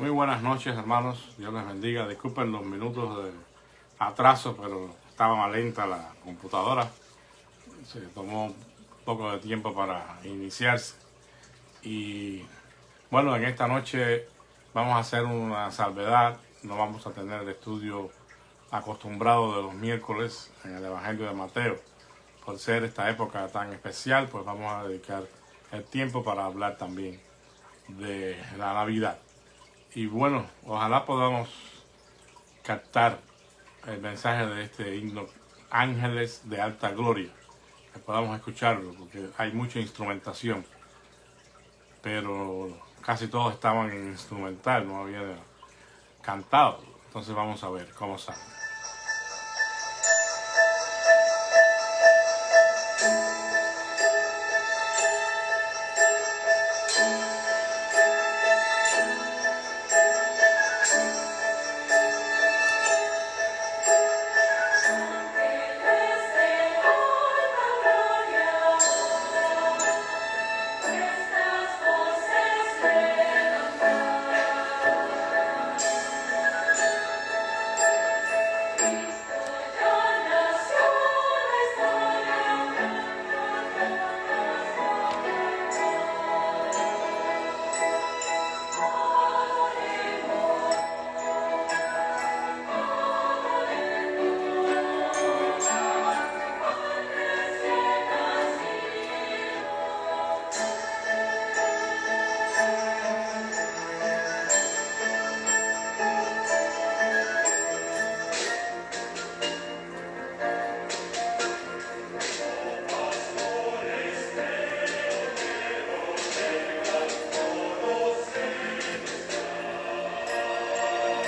Muy buenas noches, hermanos. Dios les bendiga. Disculpen los minutos de atraso, pero estaba más lenta la computadora. Se tomó un poco de tiempo para iniciarse. Y bueno, en esta noche vamos a hacer una salvedad. No vamos a tener el estudio acostumbrado de los miércoles en el Evangelio de Mateo. Por ser esta época tan especial, pues vamos a dedicar el tiempo para hablar también de la Navidad. Y bueno, ojalá podamos captar el mensaje de este himno Ángeles de Alta Gloria, que podamos escucharlo, porque hay mucha instrumentación, pero casi todos estaban en instrumental, no había cantado. Entonces vamos a ver cómo sale.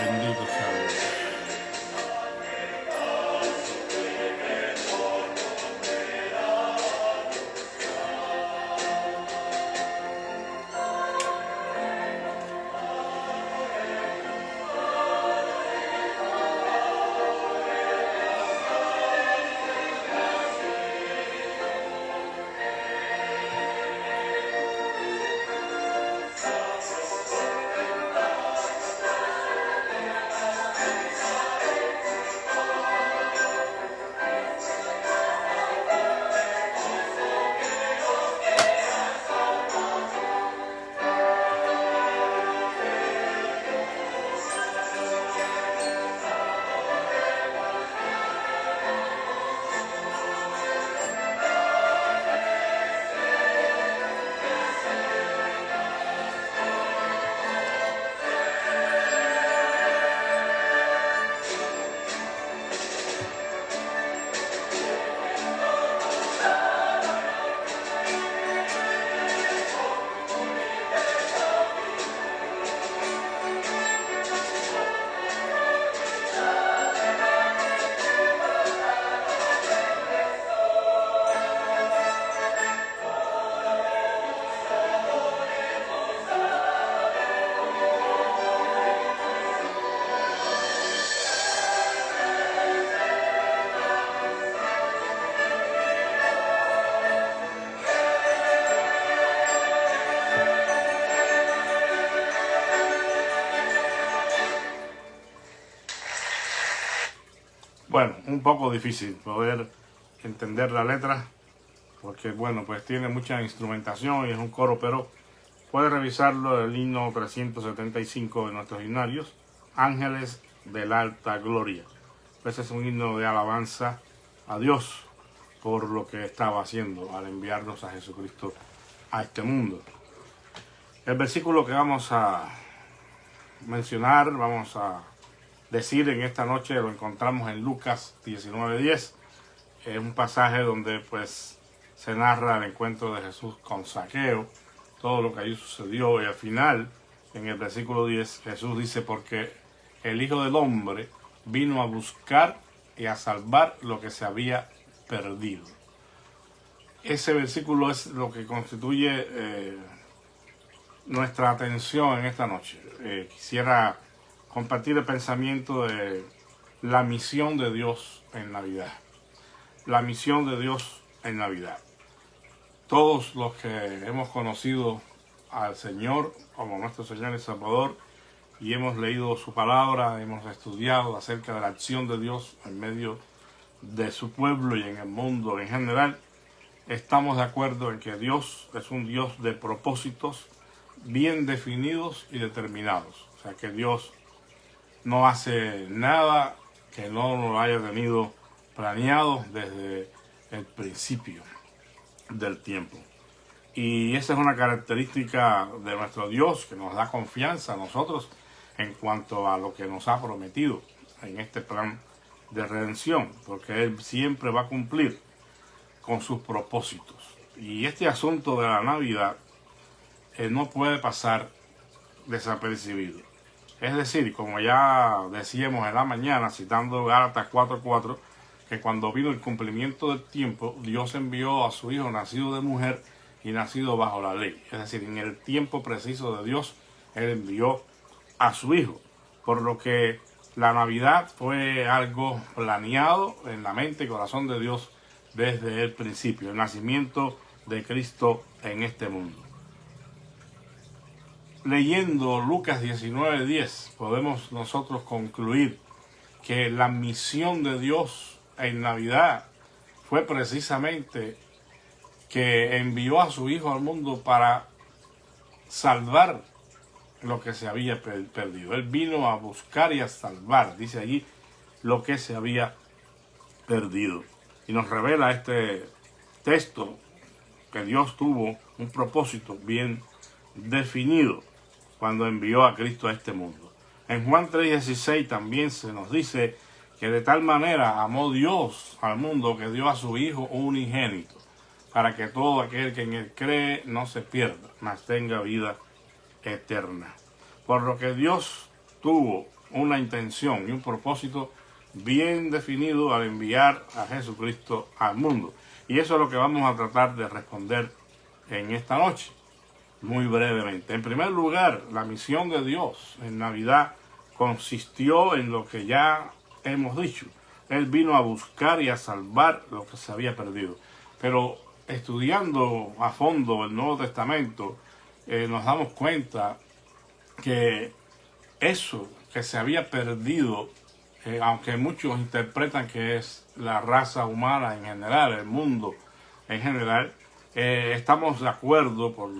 Bendito sea Dios. Bueno, un poco difícil poder entender la letra, porque bueno, pues tiene mucha instrumentación y es un coro, pero puede revisarlo el himno 375 de nuestros himnarios, Ángeles de la Alta Gloria. Ese es un himno de alabanza a Dios por lo que estaba haciendo al enviarnos a Jesucristo a este mundo. El versículo que vamos a mencionar, vamos a decir en esta noche, lo encontramos en Lucas 19:10. Es un pasaje donde pues se narra el encuentro de Jesús con Zaqueo, todo lo que allí sucedió, y al final, en el versículo 10, Jesús dice: porque el Hijo del Hombre vino a buscar y a salvar lo que se había perdido. Ese versículo es lo que constituye nuestra atención en esta noche. Quisiera compartir el pensamiento de la misión de Dios en Navidad. La misión de Dios en Navidad. Todos los que hemos conocido al Señor como nuestro Señor y Salvador, y hemos leído su palabra, hemos estudiado acerca de la acción de Dios en medio de su pueblo y en el mundo en general, estamos de acuerdo en que Dios es un Dios de propósitos bien definidos y determinados. O sea, que Dios no hace nada que no lo haya tenido planeado desde el principio del tiempo. Y esa es una característica de nuestro Dios que nos da confianza a nosotros en cuanto a lo que nos ha prometido en este plan de redención, porque Él siempre va a cumplir con sus propósitos. Y este asunto de la Navidad no puede pasar desapercibido. Es decir, como ya decíamos en la mañana, citando Gálatas 4:4, que cuando vino el cumplimiento del tiempo, Dios envió a su Hijo nacido de mujer y nacido bajo la ley. Es decir, en el tiempo preciso de Dios, Él envió a su Hijo. Por lo que la Navidad fue algo planeado en la mente y corazón de Dios desde el principio, el nacimiento de Cristo en este mundo. Leyendo Lucas 19:10, podemos nosotros concluir que la misión de Dios en Navidad fue precisamente que envió a su Hijo al mundo para salvar lo que se había perdido. Él vino a buscar y a salvar, dice allí, lo que se había perdido. Y nos revela este texto que Dios tuvo un propósito bien definido cuando envió a Cristo a este mundo. En Juan 3:16 también se nos dice que de tal manera amó Dios al mundo que dio a su Hijo unigénito, para que todo aquel que en Él cree no se pierda, mas tenga vida eterna. Por lo que Dios tuvo una intención y un propósito bien definido al enviar a Jesucristo al mundo. Y eso es lo que vamos a tratar de responder en esta noche, muy brevemente. En primer lugar, la misión de Dios en Navidad consistió en lo que ya hemos dicho. Él vino a buscar y a salvar lo que se había perdido. Pero estudiando a fondo el Nuevo Testamento, nos damos cuenta que eso que se había perdido, aunque muchos interpretan que es la raza humana en general, el mundo en general, estamos de acuerdo por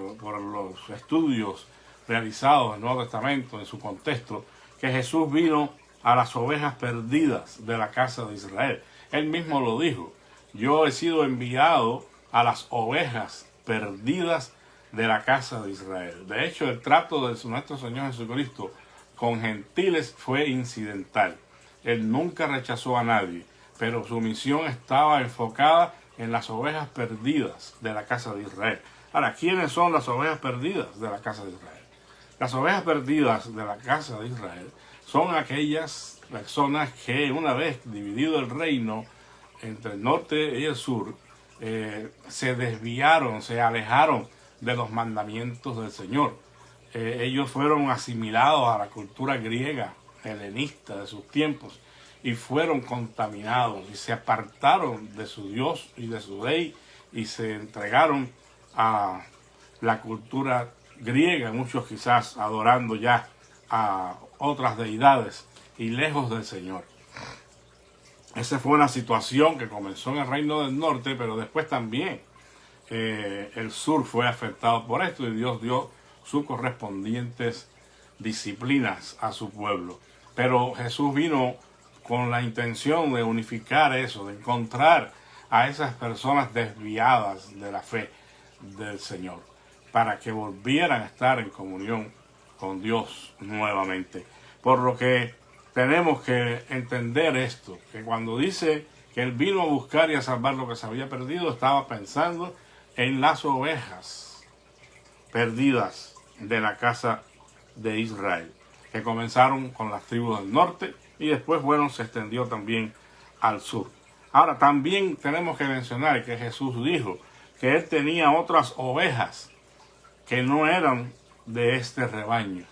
los estudios realizados en el Nuevo Testamento, en su contexto, que Jesús vino a las ovejas perdidas de la casa de Israel. Él mismo lo dijo: yo he sido enviado a las ovejas perdidas de la casa de Israel. De hecho, el trato de nuestro Señor Jesucristo con gentiles fue incidental. Él nunca rechazó a nadie, pero su misión estaba enfocada en las ovejas perdidas de la casa de Israel. Ahora, ¿quiénes son las ovejas perdidas de la casa de Israel? Las ovejas perdidas de la casa de Israel son aquellas personas que, una vez dividido el reino entre el norte y el sur, se desviaron, se alejaron de los mandamientos del Señor. Ellos fueron asimilados a la cultura griega, helenista de sus tiempos, y fueron contaminados y se apartaron de su Dios y de su ley y se entregaron a la cultura griega, muchos quizás adorando ya a otras deidades y lejos del Señor. Esa fue una situación que comenzó en el reino del norte, pero después también el sur fue afectado por esto y Dios dio sus correspondientes disciplinas a su pueblo. Pero Jesús vino con la intención de unificar eso, de encontrar a esas personas desviadas de la fe del Señor, para que volvieran a estar en comunión con Dios nuevamente. Por lo que tenemos que entender esto, que cuando dice que Él vino a buscar y a salvar lo que se había perdido, estaba pensando en las ovejas perdidas de la casa de Israel, que comenzaron con las tribus del norte y después, bueno, se extendió también al sur. Ahora, también tenemos que mencionar que Jesús dijo que Él tenía otras ovejas que no eran de este rebaño,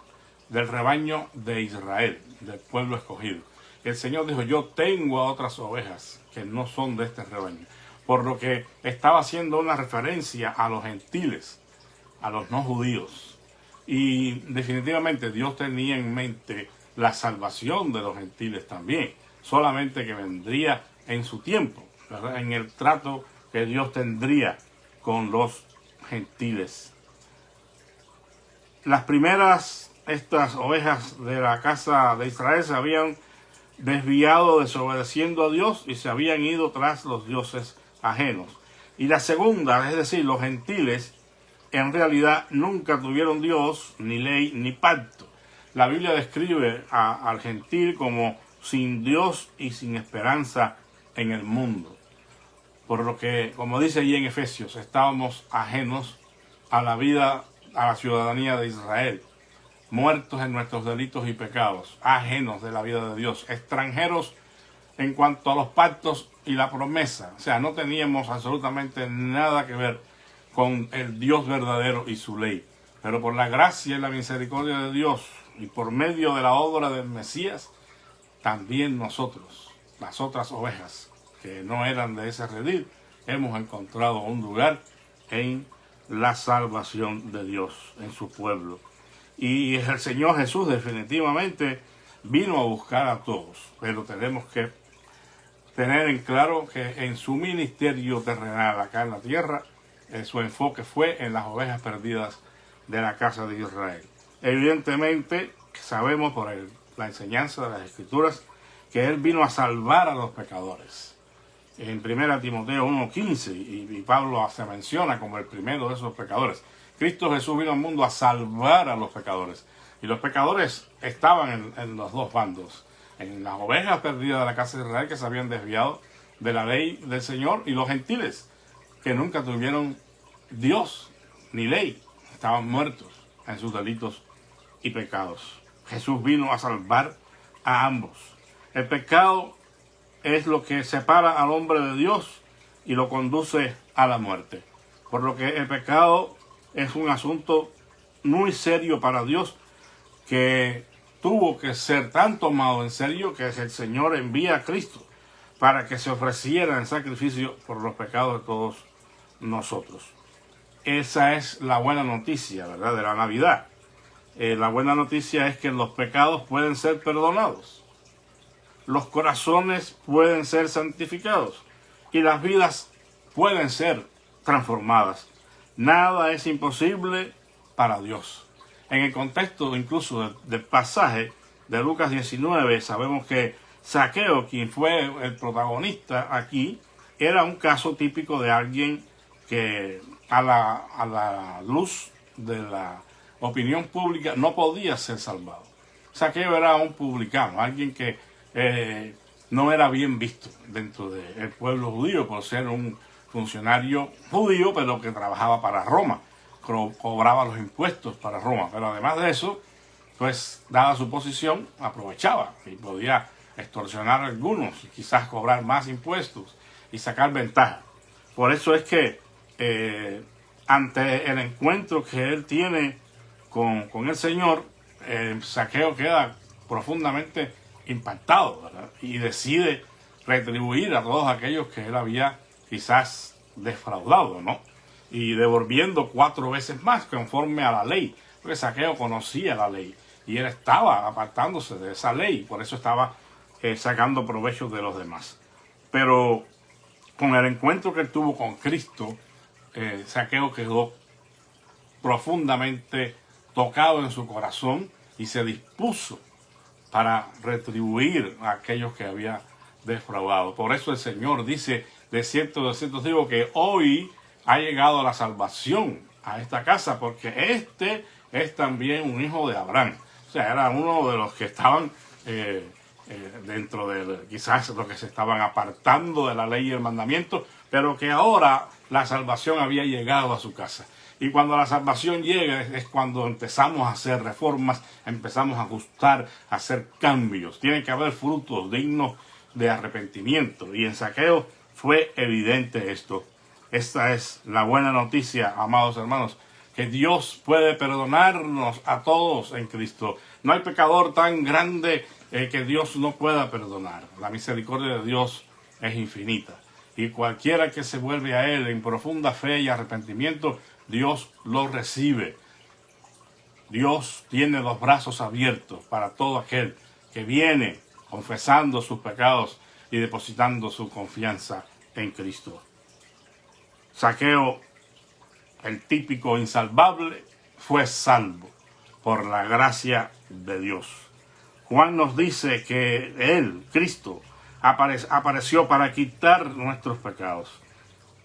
del rebaño de Israel, del pueblo escogido. El Señor dijo: yo tengo a otras ovejas que no son de este rebaño. Por lo que estaba haciendo una referencia a los gentiles, a los no judíos. Y definitivamente Dios tenía en mente la salvación de los gentiles también, solamente que vendría en su tiempo, ¿verdad? En el trato que Dios tendría con los gentiles. Las primeras, estas ovejas de la casa de Israel se habían desviado desobedeciendo a Dios y se habían ido tras los dioses ajenos. Y la segunda, es decir, los gentiles, en realidad nunca tuvieron Dios, ni ley, ni pacto. La Biblia describe al gentil como sin Dios y sin esperanza en el mundo. Por lo que, como dice allí en Efesios, estábamos ajenos a la vida, a la ciudadanía de Israel, muertos en nuestros delitos y pecados, ajenos de la vida de Dios, extranjeros en cuanto a los pactos y la promesa. O sea, no teníamos absolutamente nada que ver con el Dios verdadero y su ley. Pero por la gracia y la misericordia de Dios y por medio de la obra del Mesías, también nosotros, las otras ovejas que no eran de ese redil, hemos encontrado un lugar en la salvación de Dios, en su pueblo. Y el Señor Jesús definitivamente vino a buscar a todos, pero tenemos que tener en claro que en su ministerio terrenal acá en la tierra, su enfoque fue en las ovejas perdidas de la casa de Israel. Evidentemente sabemos por la enseñanza de las Escrituras que Él vino a salvar a los pecadores. En 1 Timoteo 1:15, y Pablo se menciona como el primero de esos pecadores. Cristo Jesús vino al mundo a salvar a los pecadores. Y los pecadores estaban en los dos bandos. En las ovejas perdidas de la casa de Israel que se habían desviado de la ley del Señor, y los gentiles que nunca tuvieron Dios ni ley. Estaban muertos en sus delitos y pecados. Jesús vino a salvar a ambos. El pecado es lo que separa al hombre de Dios y lo conduce a la muerte. Por lo que el pecado es un asunto muy serio para Dios, que tuvo que ser tan tomado en serio que el Señor envía a Cristo para que se ofreciera en sacrificio por los pecados de todos nosotros. Esa es la buena noticia, ¿verdad?, de la Navidad. La buena noticia es que los pecados pueden ser perdonados, los corazones pueden ser santificados y las vidas pueden ser transformadas. Nada es imposible para Dios. En el contexto incluso del pasaje de Lucas 19, sabemos que Zaqueo, quien fue el protagonista aquí, era un caso típico de alguien que a la luz de la opinión pública no podía ser salvado. Zaqueo era un publicano, alguien que no era bien visto dentro del pueblo judío por ser un funcionario judío, pero que trabajaba para Roma, cobraba los impuestos para Roma. Pero además de eso, pues dada su posición, aprovechaba y podía extorsionar a algunos y quizás cobrar más impuestos y sacar ventaja. Por eso es que ante el encuentro que él tiene con el Señor, Zaqueo queda profundamente impactado, ¿verdad?, y decide retribuir a todos aquellos que él había quizás defraudado, ¿no? Y devolviendo 4 veces más conforme a la ley, porque Zaqueo conocía la ley y él estaba apartándose de esa ley, por eso estaba sacando provecho de los demás. Pero con el encuentro que él tuvo con Cristo, Zaqueo quedó profundamente tocado en su corazón y se dispuso para retribuir a aquellos que había defraudado. Por eso el Señor dice, de cierto digo que hoy ha llegado la salvación a esta casa, porque este es también un hijo de Abraham. O sea, era uno de los que estaban dentro de quizás los que se estaban apartando de la ley y el mandamiento, pero que ahora la salvación había llegado a su casa. Y cuando la salvación llega es cuando empezamos a hacer reformas, empezamos a ajustar, a hacer cambios. Tiene que haber frutos dignos de arrepentimiento. Y en Zaqueo fue evidente esto. Esta es la buena noticia, amados hermanos, que Dios puede perdonarnos a todos en Cristo. No hay pecador tan grande que Dios no pueda perdonar. La misericordia de Dios es infinita. Y cualquiera que se vuelve a Él en profunda fe y arrepentimiento, Dios lo recibe. Dios tiene los brazos abiertos para todo aquel que viene confesando sus pecados y depositando su confianza en Cristo. Zaqueo, el típico insalvable, fue salvo por la gracia de Dios. Juan nos dice que Él, Cristo, apareció para quitar nuestros pecados.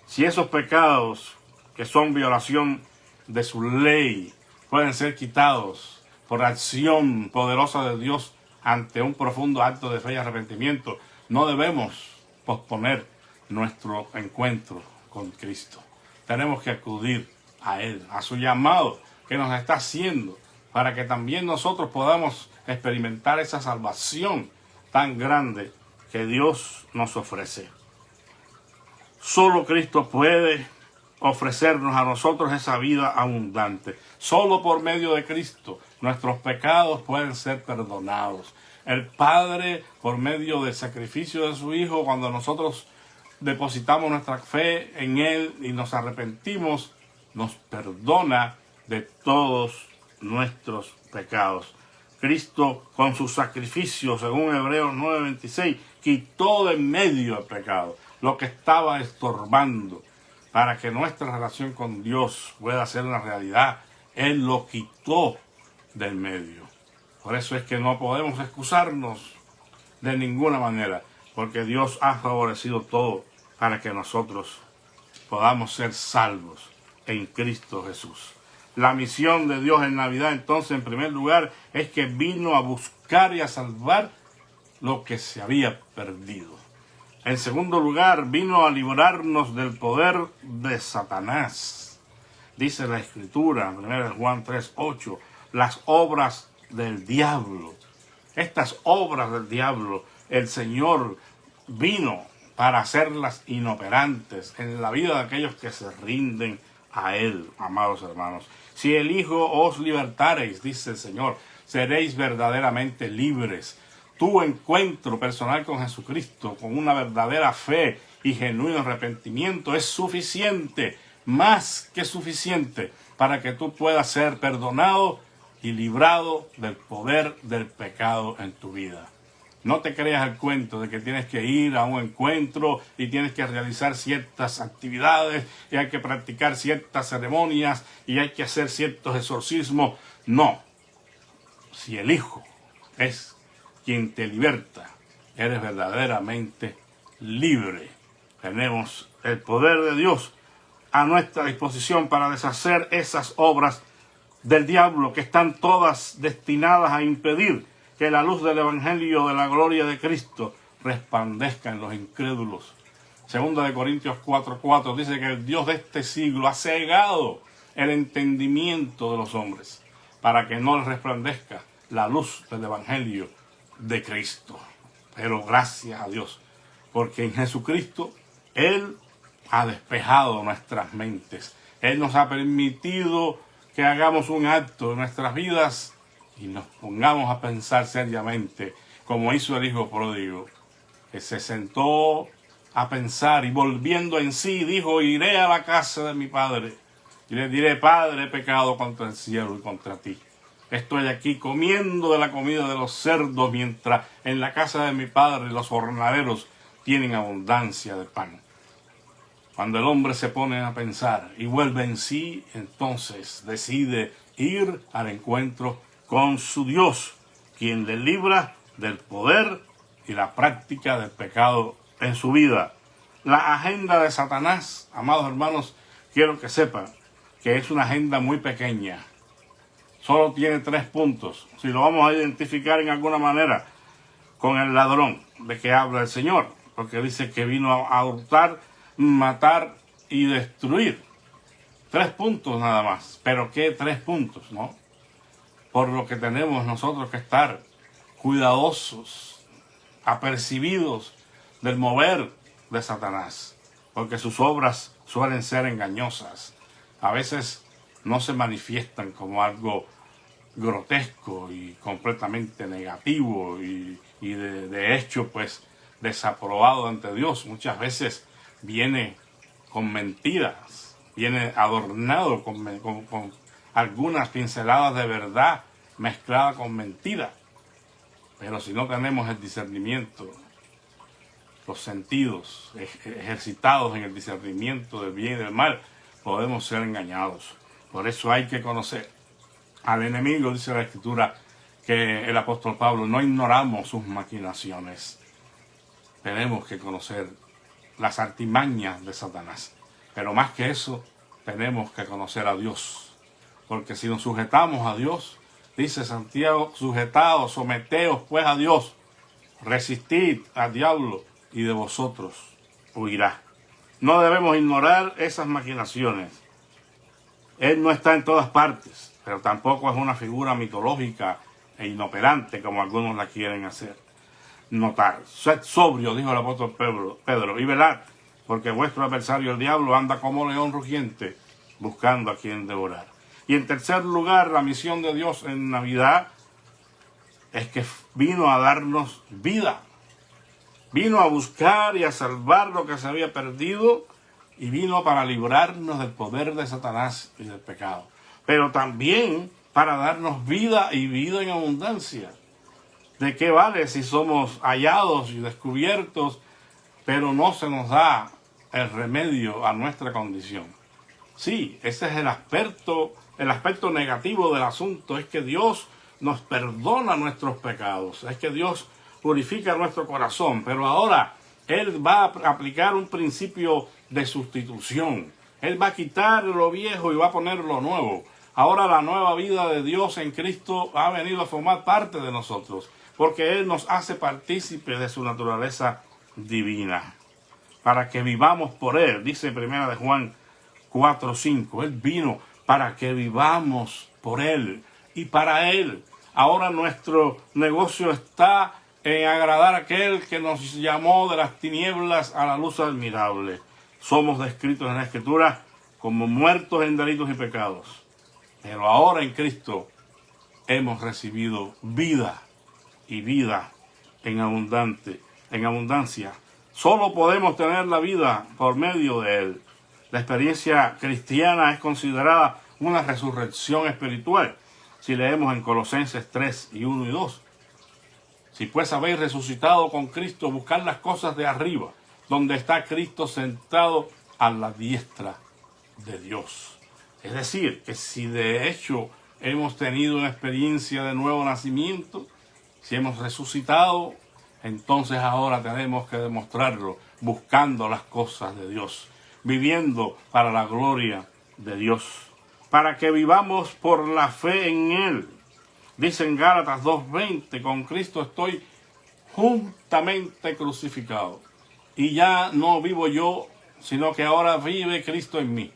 Si esos pecados que son violación de su ley pueden ser quitados por acción poderosa de Dios ante un profundo acto de fe y arrepentimiento, no debemos posponer nuestro encuentro con Cristo. Tenemos que acudir a Él, a su llamado que nos está haciendo, para que también nosotros podamos experimentar esa salvación tan grande que Dios nos ofrece. Solo Cristo puede ofrecernos a nosotros esa vida abundante. Solo por medio de Cristo nuestros pecados pueden ser perdonados. El Padre, por medio del sacrificio de su Hijo, cuando nosotros depositamos nuestra fe en Él y nos arrepentimos, nos perdona de todos nuestros pecados. Cristo, con su sacrificio, según Hebreos 9:26, quitó de en medio el pecado, lo que estaba estorbando para que nuestra relación con Dios pueda ser una realidad. Él lo quitó del medio. Por eso es que no podemos excusarnos de ninguna manera, porque Dios ha favorecido todo para que nosotros podamos ser salvos en Cristo Jesús. La misión de Dios en Navidad, entonces, en primer lugar, es que vino a buscar y a salvar lo que se había perdido. En segundo lugar, vino a librarnos del poder de Satanás. Dice la Escritura, en 1 Juan 3:8, las obras del diablo. Estas obras del diablo, el Señor vino para hacerlas inoperantes en la vida de aquellos que se rinden a Él, amados hermanos. Si el Hijo os libertareis, dice el Señor, seréis verdaderamente libres. Tu encuentro personal con Jesucristo, con una verdadera fe y genuino arrepentimiento, es suficiente, más que suficiente, para que tú puedas ser perdonado y librado del poder del pecado en tu vida. No te creas el cuento de que tienes que ir a un encuentro y tienes que realizar ciertas actividades y hay que practicar ciertas ceremonias y hay que hacer ciertos exorcismos. No. Si el Hijo es quien te liberta, eres verdaderamente libre. Tenemos el poder de Dios a nuestra disposición para deshacer esas obras del diablo que están todas destinadas a impedir que la luz del Evangelio de la gloria de Cristo resplandezca en los incrédulos. Segunda de Corintios 4:4 dice que el Dios de este siglo ha cegado el entendimiento de los hombres para que no les resplandezca la luz del Evangelio de Cristo. Pero gracias a Dios, porque en Jesucristo Él ha despejado nuestras mentes. Él nos ha permitido que hagamos un acto en nuestras vidas y nos pongamos a pensar seriamente, como hizo el hijo pródigo, que se sentó a pensar y volviendo en sí dijo: iré a la casa de mi padre y le diré: Padre, he pecado contra el cielo y contra ti. Estoy aquí comiendo de la comida de los cerdos, mientras en la casa de mi padre los jornaleros tienen abundancia de pan. Cuando el hombre se pone a pensar y vuelve en sí, entonces decide ir al encuentro con su Dios, quien le libra del poder y la práctica del pecado en su vida. La agenda de Satanás, amados hermanos, quiero que sepan que es una agenda muy pequeña. Solo tiene 3 puntos. Si lo vamos a identificar en alguna manera con el ladrón de que habla el Señor, porque dice que vino a hurtar, matar y destruir. 3 puntos nada más. Pero ¿qué 3 puntos, no? Por lo que tenemos nosotros que estar cuidadosos, apercibidos del mover de Satanás, porque sus obras suelen ser engañosas. A veces no se manifiestan como algo grotesco y completamente negativo y de hecho pues desaprobado ante Dios. Muchas veces viene con mentiras, viene adornado con algunas pinceladas de verdad mezclada con mentira. Pero si no tenemos el discernimiento, los sentidos ejercitados en el discernimiento del bien y del mal, podemos ser engañados. Por eso hay que conocer al enemigo, dice la Escritura, que el apóstol Pablo, no ignoramos sus maquinaciones. Tenemos que conocer las artimañas de Satanás. Pero más que eso, tenemos que conocer a Dios. Porque si nos sujetamos a Dios, dice Santiago, sujetaos, someteos pues a Dios, resistid al diablo y de vosotros huirá. No debemos ignorar esas maquinaciones. Él no está en todas partes, pero tampoco es una figura mitológica e inoperante como algunos la quieren hacer notar. Sed sobrio, dijo el apóstol Pedro, y velad, porque vuestro adversario el diablo anda como león rugiente, buscando a quien devorar. Y en tercer lugar, la misión de Dios en Navidad es que vino a darnos vida. Vino a buscar y a salvar lo que se había perdido y vino para librarnos del poder de Satanás y del pecado. Pero también para darnos vida y vida en abundancia. ¿De qué vale si somos hallados y descubiertos, pero no se nos da el remedio a nuestra condición? Sí, ese es el aspecto negativo del asunto, es que Dios nos perdona nuestros pecados, es que Dios purifica nuestro corazón, pero ahora Él va a aplicar un principio de sustitución. Él va a quitar lo viejo y va a poner lo nuevo. Ahora la nueva vida de Dios en Cristo ha venido a formar parte de nosotros, porque Él nos hace partícipes de su naturaleza divina, para que vivamos por Él. Dice 1 de Juan 4:5, Él vino para que vivamos por Él y para Él. Ahora nuestro negocio está en agradar a aquel que nos llamó de las tinieblas a la luz admirable. Somos descritos en la Escritura como muertos en delitos y pecados, pero ahora en Cristo hemos recibido vida y vida en abundancia. Solo podemos tener la vida por medio de Él. La experiencia cristiana es considerada una resurrección espiritual. Si leemos en Colosenses 3, 1 y 2. Si pues habéis resucitado con Cristo, buscad las cosas de arriba, donde está Cristo sentado a la diestra de Dios. Es decir, que si de hecho hemos tenido una experiencia de nuevo nacimiento, si hemos resucitado, entonces ahora tenemos que demostrarlo buscando las cosas de Dios, viviendo para la gloria de Dios, para que vivamos por la fe en Él. Dice en Gálatas 2:20, con Cristo estoy juntamente crucificado. Y ya no vivo yo, sino que ahora vive Cristo en mí.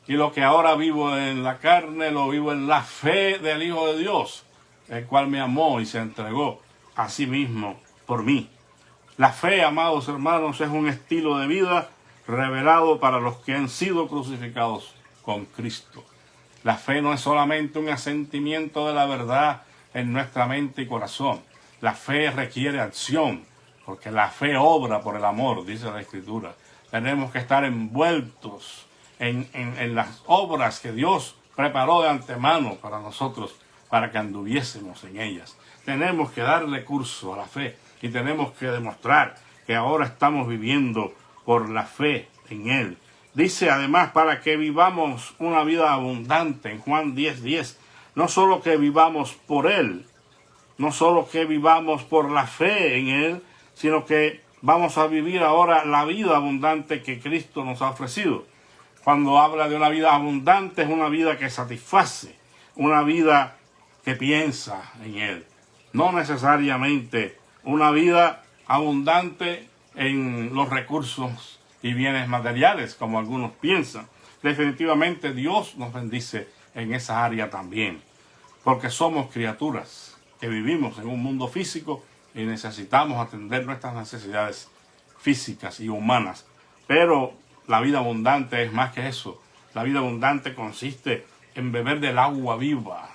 Y lo que ahora vivo en la carne, lo vivo en la fe del Hijo de Dios, el cual me amó y se entregó a sí mismo por mí. La fe, amados hermanos, es un estilo de vida revelado para los que han sido crucificados con Cristo. La fe no es solamente un asentimiento de la verdad en nuestra mente y corazón. La fe requiere acción, porque la fe obra por el amor, dice la Escritura. Tenemos que estar envueltos en las obras que Dios preparó de antemano para nosotros, para que anduviésemos en ellas. Tenemos que darle curso a la fe y tenemos que demostrar que ahora estamos viviendo por la fe en Él. Dice además para que vivamos una vida abundante en Juan 10:10. No solo que vivamos por Él, no solo que vivamos por la fe en Él, sino que vamos a vivir ahora la vida abundante que Cristo nos ha ofrecido. Cuando habla de una vida abundante es una vida que satisface, una vida que piensa en Él. No necesariamente una vida abundante en los recursos y bienes materiales, como algunos piensan. Definitivamente Dios nos bendice en esa área también, porque somos criaturas que vivimos en un mundo físico y necesitamos atender nuestras necesidades físicas y humanas. Pero la vida abundante es más que eso. La vida abundante consiste en beber del agua viva,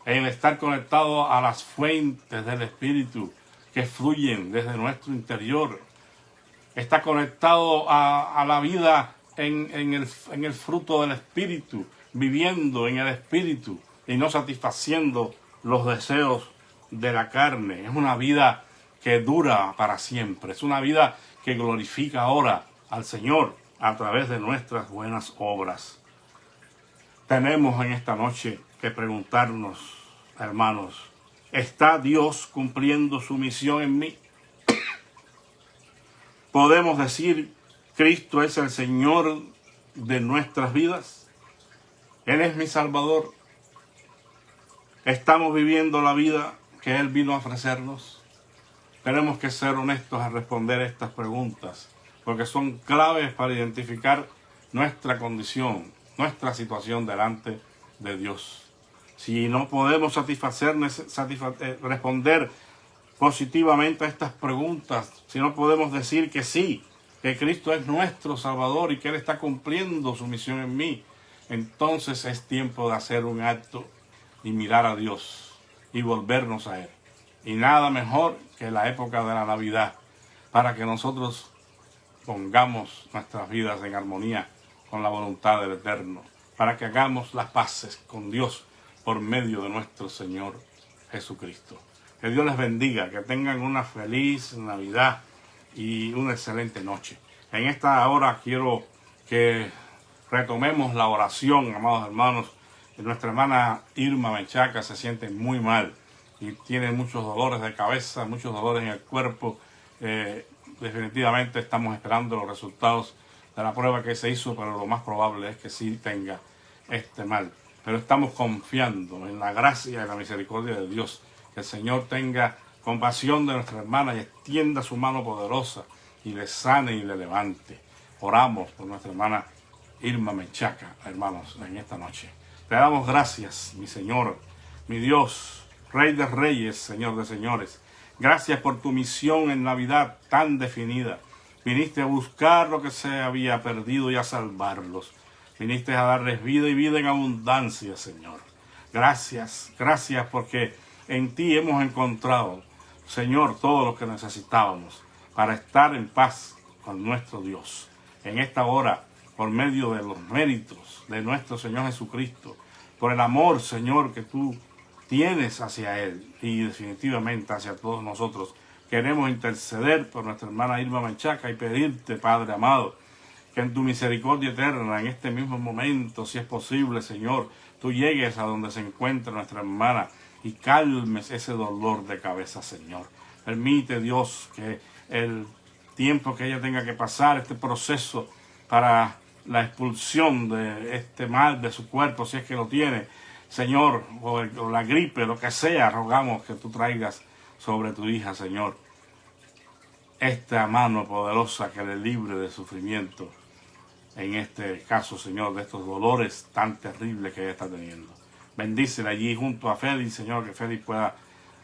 en estar conectado a las fuentes del Espíritu que fluyen desde nuestro interior. Está conectado a la vida en el fruto del Espíritu, viviendo en el Espíritu y no satisfaciendo los deseos de la carne. Es una vida que dura para siempre. Es una vida que glorifica ahora al Señor a través de nuestras buenas obras. Tenemos en esta noche que preguntarnos, hermanos, ¿está Dios cumpliendo su misión en mí? ¿Podemos decir Cristo es el Señor de nuestras vidas? Él es mi Salvador. ¿Estamos viviendo la vida que Él vino a ofrecernos? Tenemos que ser honestos al responder estas preguntas, porque son claves para identificar nuestra condición, nuestra situación delante de Dios. Si no podemos responder positivamente a estas preguntas, si no podemos decir que sí, que Cristo es nuestro Salvador y que Él está cumpliendo su misión en mí, entonces es tiempo de hacer un acto y mirar a Dios y volvernos a Él. Y nada mejor que la época de la Navidad para que nosotros pongamos nuestras vidas en armonía con la voluntad del Eterno, para que hagamos las paces con Dios por medio de nuestro Señor Jesucristo. Que Dios les bendiga, que tengan una feliz Navidad y una excelente noche. En esta hora quiero que retomemos la oración, amados hermanos. Nuestra hermana Irma Menchaca se siente muy mal y tiene muchos dolores de cabeza, muchos dolores en el cuerpo. Definitivamente estamos esperando los resultados de la prueba que se hizo, pero lo más probable es que sí tenga este mal. Pero estamos confiando en la gracia y la misericordia de Dios. Que el Señor tenga compasión de nuestra hermana y extienda su mano poderosa y le sane y le levante. Oramos por nuestra hermana Irma Menchaca, hermanos, en esta noche. Te damos gracias, mi Señor, mi Dios, Rey de Reyes, Señor de Señores. Gracias por tu misión en Navidad tan definida. Viniste a buscar lo que se había perdido y a salvarlos. Viniste a darles vida y vida en abundancia, Señor. Gracias, gracias porque en ti hemos encontrado, Señor, todo lo que necesitábamos para estar en paz con nuestro Dios. En esta hora, por medio de los méritos de nuestro Señor Jesucristo, por el amor, Señor, que tú tienes hacia Él y definitivamente hacia todos nosotros, queremos interceder por nuestra hermana Irma Menchaca y pedirte, Padre amado, que en tu misericordia eterna, en este mismo momento, si es posible, Señor, tú llegues a donde se encuentra nuestra hermana y calmes ese dolor de cabeza, Señor. Permite, Dios, que el tiempo que ella tenga que pasar, este proceso para la expulsión de este mal de su cuerpo, si es que lo tiene, Señor, o la gripe, lo que sea, rogamos que tú traigas sobre tu hija, Señor, esta mano poderosa que le libre de sufrimiento, en este caso, Señor, de estos dolores tan terribles que ella está teniendo. Bendícela allí junto a Félix, Señor, que Félix pueda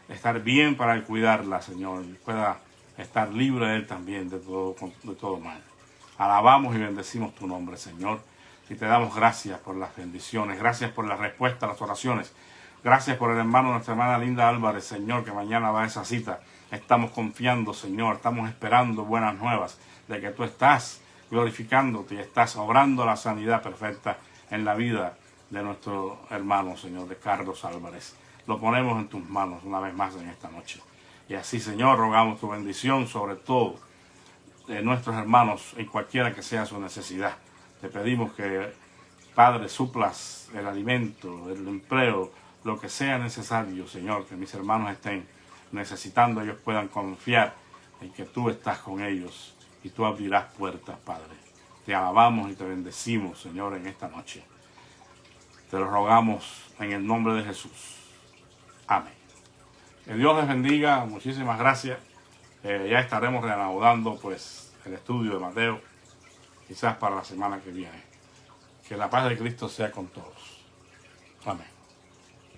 estar bien para cuidarla, Señor, y pueda estar libre de él también de todo mal. Alabamos y bendecimos tu nombre, Señor, y te damos gracias por las bendiciones, gracias por la respuesta a las oraciones, gracias por el hermano, nuestra hermana Linda Álvarez, Señor, que mañana va a esa cita. Estamos confiando, Señor, estamos esperando buenas nuevas de que tú estás glorificándote y estás obrando la sanidad perfecta en la vida de nuestro hermano, Señor, de Carlos Álvarez. Lo ponemos en tus manos una vez más en esta noche. Y así, Señor, rogamos tu bendición sobre todo de nuestros hermanos en cualquiera que sea su necesidad. Te pedimos que, Padre, suplas el alimento, el empleo, lo que sea necesario, Señor, que mis hermanos estén necesitando, ellos puedan confiar en que tú estás con ellos y tú abrirás puertas, Padre. Te alabamos y te bendecimos, Señor, en esta noche. Te lo rogamos en el nombre de Jesús. Amén. Que Dios les bendiga. Muchísimas gracias. Ya estaremos reanudando pues el estudio de Mateo, quizás para la semana que viene. Que la paz de Cristo sea con todos. Amén.